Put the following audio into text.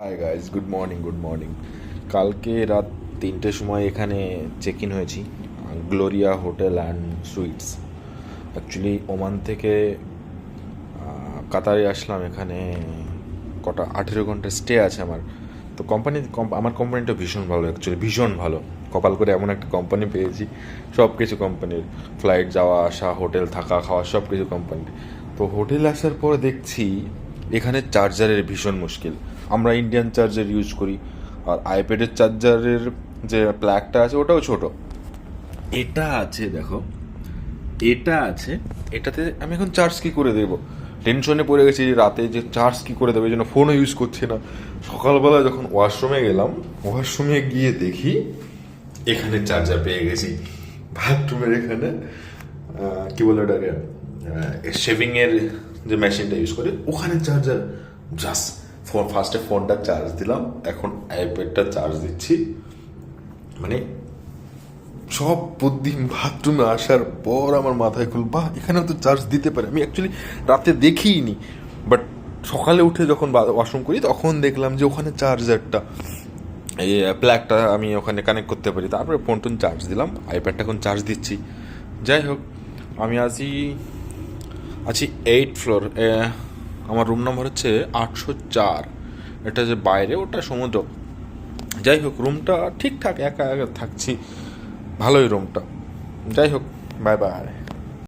Hi guys, good morning. কালকে রাত 3টের সময় এখানে চেক ইন হয়েছি, Gloria hotel and sweets. Actually Oman থেকে কাতারে আসলাম। এখানে 18 ঘন্টা স্টে আছে আমার। তো আমার কোম্পানিটা ভীষণ ভালো, অ্যাকচুয়ালি ভীষণ ভালো। কপাল করে এমন একটা কোম্পানি পেয়েছি, সব কিছু কোম্পানির, ফ্লাইট যাওয়া আসা, হোটেল থাকা খাওয়া সব কিছু কোম্পানির। তো হোটেল আসার পরে দেখছি এখানে চার্জারের ভীষণ মুশকিল। আমরা ইন্ডিয়ান চার্জার ইউজ করি, আর আইপ্যাডের চার্জারের যে প্লাগটা আছে ওটাও ছোট। এটা আছে, দেখো, এটা আছে। এটাতে আমি এখন চার্জ কি করে দেবো, টেনশনে পড়ে গেছি যে রাতে যে চার্জ কি করে দেবো, এই জন্য ফোনও ইউজ করছি না। সকালবেলা যখন ওয়াশরুমে গেলাম, ওয়াশরুমে গিয়ে দেখি এখানে চার্জার পেয়ে গেছি বাথরুমের এখানে। কি বলে ওটাকে, শেভিংয়ের যে মেশিনটা ইউজ করি ওখানে চার্জার। জাস্ট ফার্স্টে ফোনটা চার্জ দিলাম, এখন আইপ্যাডটা চার্জ দিচ্ছি। মানে সব বুদ্ধি বাথরুমে আসার পর আমার মাথায় খুল, বাহ, এখানেও তো চার্জ দিতে পারে। আমি অ্যাকচুয়ালি রাতে দেখিনি, বাট সকালে উঠে যখন ওয়াশরুম করি তখন দেখলাম যে ওখানে চার্জারটা, এই প্লাগটা আমি ওখানে কানেক্ট করতে পারি। তারপরে ফোন টোন চার্জ দিলাম, আইপ্যাডটা এখন চার্জ দিচ্ছি। যাই হোক, আমি আছি 8th ফ্লোর। আমার রুম নাম্বার হচ্ছে 804। এটা যে বাইরে ওটা সমুদ্র। যাই হোক, রুমটা ঠিকঠাক, একা একা থাকছি, ভালোই রুমটা। যাই হোক, বাই বাই।